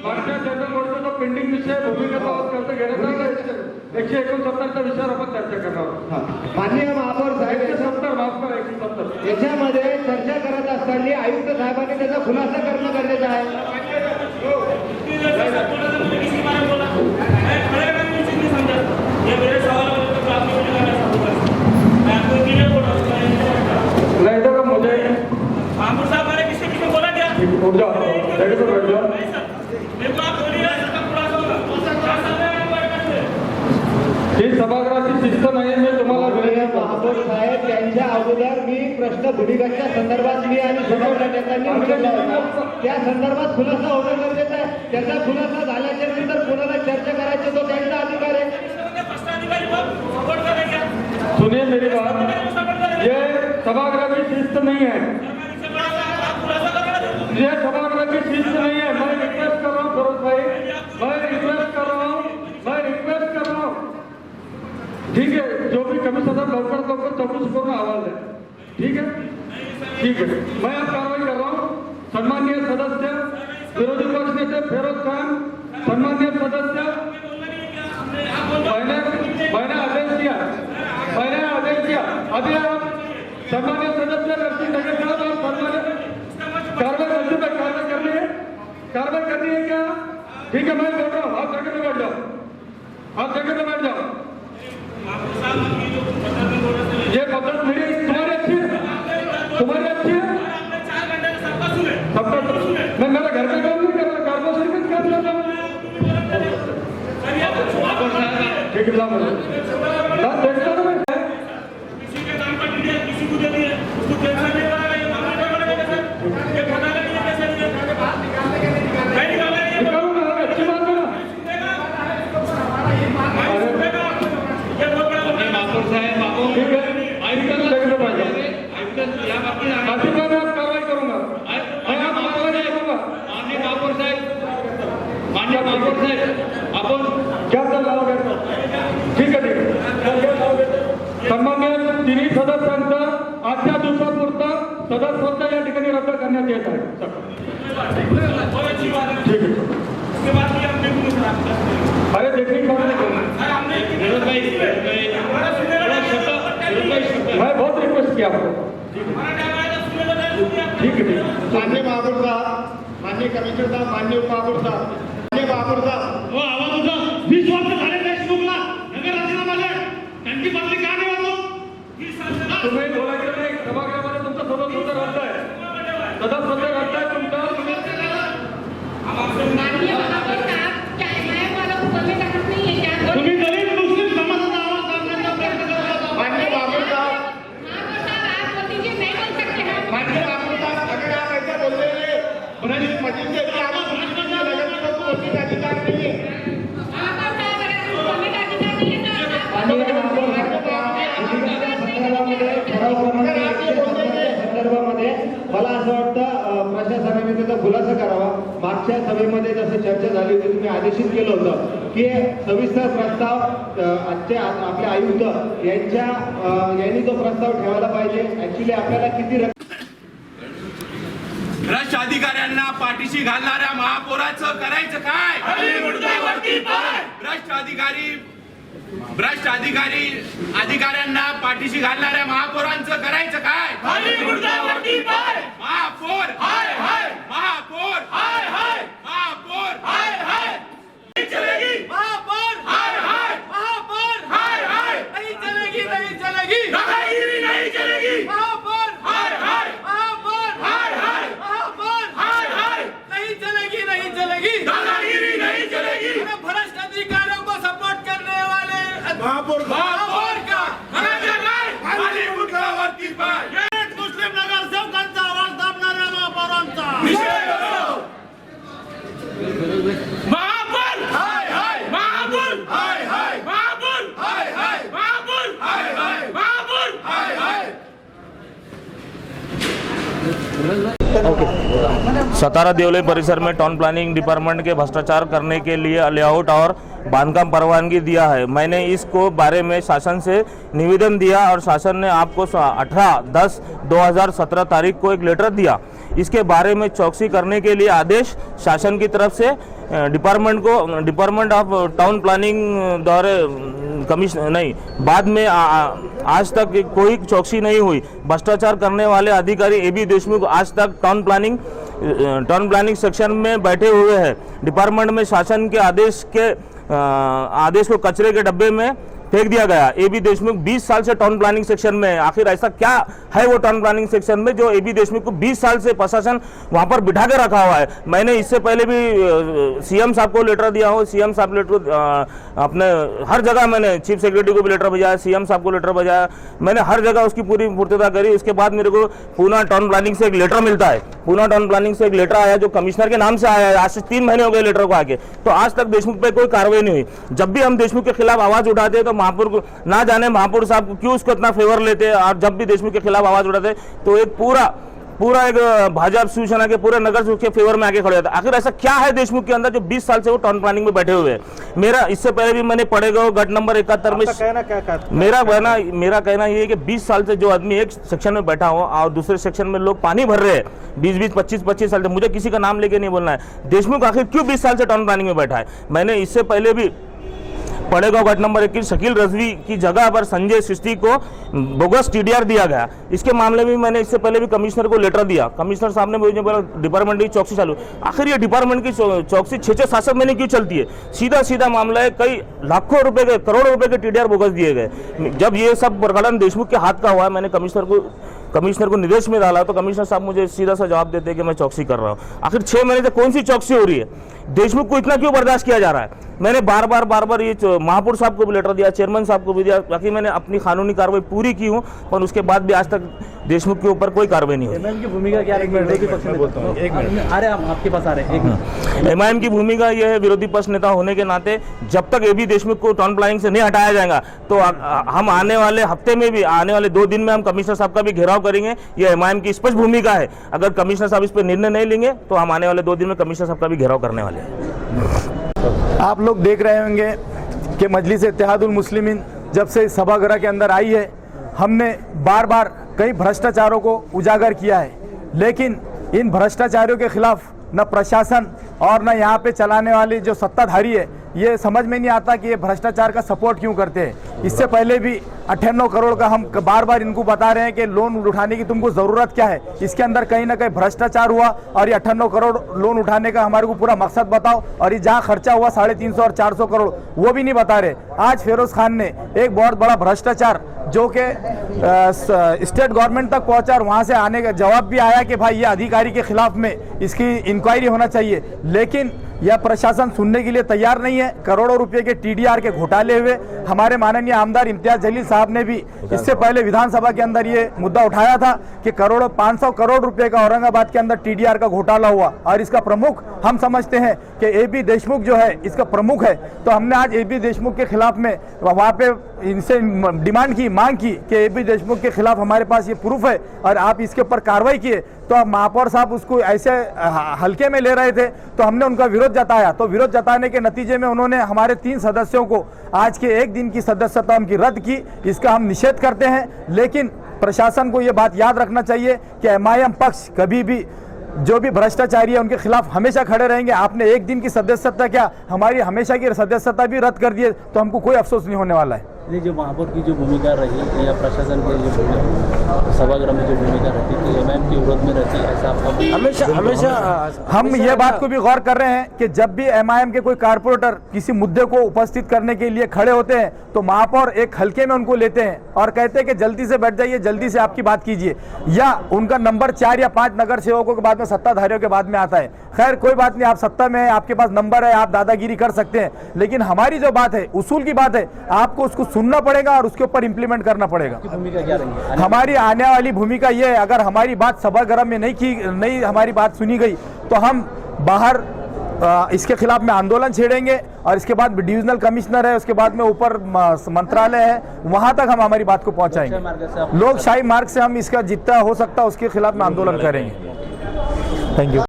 मागच्या चर्चेमध्ये पेंडिंग विषय भूमिकेचा खर्च घेण्यात आला 169च्या विषयावर आपण चर्चा करणार आहोत. माननीय महापौर साहेब 170 माफ करा 170 याच्यामध्ये चर्चा करत असताना आयुक्त साहेबांनी त्याचा खुलासा करणं गरजेचं आहे. नहीं तो मुझे मामूर साहब हमारे किसी किसी बोला क्या उठ जाओ बैठ जाओ मेरे को आप बोलिए इसका खुलासा होगा ही सभागृहाची शिस्त नाही मी तुम्हाला माननीय महापौर साहेब यांच्या अगोदर मी प्रश्न भूमिगतच्या संदर्भात मी आणि समोर नेत्यांनी विचारला होता. त्या संदर्भात खुलासा होणं गरजेचं आहे. त्याचा खुलासा झाल्याच्या नंतर कोणाला चर्चा करायची तो त्यांचा अधिकार आहे. सुनिए मेरी बात, ये सभागृह की शिस्त नहीं है, ये सभागृह की शिस्त नहीं है. मैं रिक्वेस्ट कर रहा हूँ फिरोज भाई, मैं रिक्वेस्ट कर रहा हूँ. ठीक है, जो भी कमिश्नर लवकर चौकसी करून अहवाल द्या. ठीक है. मैं अब कार्रवाई कर रहा हूँ. सन्माननीय सदस्य विरोधी पक्ष नेते फिरोज खान, सन्माननीय सदस्य मैंने आदेश दिया. अभी आप सन्माननीय सदस्य नरसिंह नगर साहब और सन्मान्य कार्रवाई करनी है क्या? ठीक है, मैं बोल रहा हूँ, आप जगह पे बैठ जाओ. ये पद्धत मेरी तुम्हारी अच्छी है. सबका मैं मेरा घर पे काम नहीं कर रहा, कारपोरेशन का काम कर रहा हूँ. ठीक है साहब, देखता हूँ मैं. किसी के नाम पर डिटेल किसी को दे दिए उसको टेंशन नहीं रहा है. ये मामला का बड़ा कैसे ये पता लगे ये कैसे नहीं निकाला है. निकालूंगा, अच्छी बात है ना. ये बहुत बड़ा महापौर साहेब बाबू ठीक है, आयुक्त जगह पे बैठ जाओ. आयुक्त या बाबू बाकी मैं आप कार्रवाई करूंगा. मैं आप कार्रवाई करूंगा. माननीय महापौर साहेब आपण क्या चल रहा है? ठीक है. संबंधित तिन्ही सदस्यांचा आजच्या दिवसापुरता सदस्यत्व या ठिकाणी रद्द करण्यात येत आहे. बहुत अच्छी बात है. ठीक है. उसके बाद भी हम देखूंगे सर आपका. अरे देखने की बात नहीं करना. सर हमने विरोध भाई हमारा सुनने वाला मैं बहुत रिक्वेस्ट किया आपको. हमारा टाइम आया तो सुनने वाला सुनिए. ठीक है. माननीय महापौर साहेब, माननीय कमिशनर साहेब, माननीय उपमहापौर साहेब, माननीय महापौर साहेब, हो आवाज होता 20 वर्ष झाले देशमुखला नगर राजीनामाला त्यांची बदली का नाही होतो. तुम्ही बोलायचं नाही. सभागृहामध्ये तुमचा सदस्यत्व रद्द आहे. सदस्यत्व रद्द आहे तुमचं. माननीय महापौर साहब, क्या मैं वाला ऊपर में कहा नहीं है क्या? तुम्ही दलित मुस्लिम समाजाचा आवाज दाबण्याचा प्रयत्न करत आहात. माननीय महापौर साहब, महापौर साहब आप बोल दीजिए, नहीं बोल सकते हम. माननीय महापौर साहब, अगर आप ऐसा बोल रहे हैं मस्जिद के लिए आप नगर निगम को बोलने का अधिकार नहीं है. महापौर साहब अगर हम बोलने का अधिकार नहीं है तो आप माननीय महापौर संदर्भामध्ये मला असं वाटतं प्रशासनाने त्याचा खुलासा करावा. मागच्या सभेमध्ये जसं चर्चा झाली होती, तुम्ही आदेशित केलं होतं की सविस्तर प्रस्ताव आजच्या आपल्या आयुक्त यांनी तो प्रस्ताव ठेवायला पाहिजे. ऍक्च्युली आपल्याला किती भ्रष्ट अधिकाऱ्यांना पाठीशी घालणाऱ्या महापौराचं करायचं काय? भ्रष्ट अधिकाऱ्यांना पाठीशी घालणाऱ्या महापौरांचं करायचं काय? महापौर महापौर महापौर नहीं चलेगी. महापौर महापौर नहीं चलेगी दादागिरी नहीं चलेगी. महापौर महापौर नहीं चलेगी दादागिरी नहीं चलेगी. भ्रष्ट अधिकारियों को सपोर्ट करने वाले महापौर का वरती पाय. मुस्लिम नगरसेवकांचा आवाज दाबणाऱ्या महापौरांचा महापौर महापौर महापौर सतारा देवले परिसर में टाउन प्लानिंग डिपार्टमेंट के भ्रष्टाचार करने के लिए लेआउट और बांधकाम परवानगी दिया है। मैंने इसको बारे में शासन से निवेदन दिया और शासन ने आपको 18/10/2017 तारीख को एक लेटर दिया। इसके बारे में चौकसी करने के लिए आदेश शासन की तरफ से डिपार्टमेंट ऑफ टाउन प्लानिंग द्वारा कमीशन नहीं, बाद में आज तक कोई चौकसी नहीं हुई। भ्रष्टाचार करने वाले अधिकारी AB देशमुख आज तक टाउन प्लानिंग सेक्शन में बैठे हुए हैं। डिपार्टमेंट में शासन के आदेश को कचरे के डब्बे में फेंक दिया गया। AB देशमुख 20 साल से टाउन प्लानिंग सेक्शन में है। आखिर ऐसा क्या है वो टाउन प्लानिंग सेक्शन में जो AB देशमुख को 20 साल से प्रशासन वहां पर बिठा के रखा हुआ है। मैंने इससे पहले भी CM साहब को लेटर दिया हूँ। CM साहब लेटर अपने हर जगह मैंने चीफ सेक्रेटरी को भी लेटर भेजा, CM साहब को लेटर भेजा, मैंने हर जगह उसकी पूरी पूर्तता करी। उसके बाद मेरे को पूना टाउन प्लानिंग से एक लेटर मिलता है। पूना टाउन प्लानिंग से एक लेटर आया जो कमिश्नर के नाम से आया है। आज से 3 महीने हो गए लेटर को आके, तो आज तक देशमुख पे कोई कार्रवाई नहीं हुई। जब भी हम देशमुख के खिलाफ आवाज उठाते हैं तो महापौर को ना जाने महापौर साहब क्यों उसको इतना फेवर लेते हैं, और जब भी देशमुख के खिलाफ आवाज उठाते तो एक पूरा एक भाजपा शिवसेना के पूरे नगर के फेवर में आके खड़े होता है। आखिर ऐसा क्या है देशमुख के अंदर जो 20 साल से वो टाउन प्लानिंग में बैठे हुए हैं? मेरा इससे पहले भी मैंने पढ़ेगा गट नंबर 71 में मेरा कहना ये है कि 20 साल से जो आदमी एक सेक्शन में बैठा हो और दूसरे सेक्शन में लोग पानी भर रहे हैं 20-20, 25-25 साल से, मुझे किसी का नाम लेके नहीं बोलना है। देशमुख आखिर क्यों 20 साल से टाउन प्लानिंग में बैठा है? मैंने इससे पहले भी पड़ेगा गट नंबर 21 शकील रजवी की जगह पर संजय सृष्टि को बोगस TDR दिया गया। इसके मामले में मैंने इससे पहले भी कमिश्नर को लेटर दिया। कमिश्नर साहब ने मुझे बोला डिपार्टमेंट की चौकसी चालू। आखिर ये डिपार्टमेंट की चौकसी 6-7 महीने क्यों चलती है? सीधा मामला है, कई लाखों रुपए के, करोड़ों रुपए के TDR बोगस दिए गए। जब ये सब प्रकरण देशमुख के हाथ का हुआ, मैंने कमिश्नर को निर्देश में डाला तो कमिश्नर साहब मुझे सीधा सा जवाब देते हैं कि मैं चौकसी कर रहा हूँ। आखिर 6 महीने से कौन सी चौकसी हो रही है? देशमुख को इतना क्यों बर्दाश्त किया जा रहा है? मैंने बार बार ये महापौर साहब को भी लेटर दिया, चेयरमैन साहब को भी दिया, बाकी मैंने अपनी कानूनी कार्रवाई पूरी की हूँ, पर उसके बाद भी आज तक देशमुख के ऊपर कोई कार्रवाई नहीं हुई। MIM की भूमिका क्या है? विरोधी पक्ष में बोलता हूँ, एक मिनट अरे हम आपके पास आ रहे हैं, एक मिनट। MIM की भूमिका यह है, विरोधी पक्ष नेता होने के नाते जब तक AB देशमुख को टाउन प्लानिंग से नहीं हटाया जाएगा तो हम आने वाले हफ्ते में भी, आने वाले 2 दिन में हम कमिश्नर साहब का भी घेराव करेंगे। ये MIM की स्पष्ट भूमिका है। अगर कमिश्नर साहब इस पर निर्णय नहीं लेंगे तो हम आने वाले 2 दिन में कमिश्नर साहब का भी घेराव करने वाले हैं। आप लोग देख रहे होंगे कि मजलिस इत्तेहादुल मुस्लिमीन जब से इस सभागृह के अंदर आई है, हमने बार कई भ्रष्टाचारों को उजागर किया है, लेकिन इन भ्रष्टाचारियों के खिलाफ न प्रशासन और न यहाँ पे चलाने वाली जो सत्ताधारी है, ये समझ में नहीं आता कि ये भ्रष्टाचार का सपोर्ट क्यों करते हैं। इससे पहले भी 98 करोड़ का हम बार इनको बता रहे हैं कि लोन उठाने की तुमको ज़रूरत क्या है, इसके अंदर कहीं ना कहीं भ्रष्टाचार हुआ और ये 98 करोड़ लोन उठाने का हमारे को पूरा मकसद बताओ, और ये जहाँ खर्चा हुआ 350 और 400 करोड़ वो भी नहीं बता रहे। आज फिरोज खान ने एक बहुत बड़ा भ्रष्टाचार जो कि स्टेट गवर्नमेंट तक पहुंचा और वहाँ से आने का जवाब भी आया कि भाई ये अधिकारी के खिलाफ में इसकी इंक्वायरी होना चाहिए, लेकिन यह प्रशासन सुनने के लिए तैयार नहीं है। करोड़ों रुपए के TDR के घोटाले हुए। हमारे माननीय आमदार इम्तियाज जलील साहब ने भी इससे पहले विधानसभा के अंदर ये मुद्दा उठाया था कि 500 करोड़ रुपए का औरंगाबाद के अंदर TDR का घोटाला हुआ, और इसका प्रमुख हम समझते हैं कि AB देशमुख जो है इसका प्रमुख है। तो हमने आज AB देशमुख के खिलाफ में वहाँ पे इनसे मांग की कि AB देशमुख के खिलाफ हमारे पास ये प्रूफ है और आप इसके ऊपर कार्रवाई किए। तो महापौर साहब उसको ऐसे हल्के में ले रहे थे, तो हमने उनका विरोध जताया। तो विरोध जताने के नतीजे में उन्होंने हमारे 3 सदस्यों को आज के 1 दिन की सदस्यता उनकी रद्द की। इसका हम निषेध करते हैं, लेकिन प्रशासन को ये बात याद रखना चाहिए कि MIM पक्ष कभी भी जो भी भ्रष्टाचारी है उनके खिलाफ हमेशा खड़े रहेंगे। आपने 1 दिन की सदस्यता क्या, हमारी हमेशा की सदस्यता भी रद्द कर दिए, तो हमको कोई अफसोस नहीं होने वाला है। ये जो महापौर की जो भूमिका रही या प्रशासन की जो सभागृह में जो भूमिका रहती थी, MIM के विरोध में रहती है, ऐसा आपका हमेशा हम ये बात को भी गौर कर रहे हैं कि जब भी MIM के कोई कारपोरेटर किसी मुद्दे को उपस्थित करने के लिए खड़े होते हैं तो महापौर एक हल्के में उनको लेते हैं और कहते हैं कि जल्दी से बैठ जाइए, जल्दी से आपकी बात कीजिए, या उनका नंबर 4 या 5 नगर सेवकों के बाद में सत्ताधारियों के बाद में आता है। खैर कोई बात नहीं, आप सत्ता में है, आपके पास नंबर है, आप दादागिरी कर सकते हैं, लेकिन हमारी जो बात है उसूल की बात है, आपको उसको सुनना पड़ेगा और उसके ऊपर इंप्लीमेंट करना पड़ेगा। भूमिका क्या रहेगी हमारी आने वाली भूमिका ये है, अगर हमारी बात सभागृह में नहीं हमारी बात सुनी गई तो हम बाहर इसके खिलाफ में आंदोलन छेड़ेंगे, और इसके बाद डिविजनल कमिश्नर है, उसके बाद में ऊपर मंत्रालय है, वहां तक हम हमारी बात को पहुंचाएंगे। लोकशाही मार्ग से हम इसका जितना हो सकता है उसके खिलाफ में आंदोलन करेंगे। Thank you.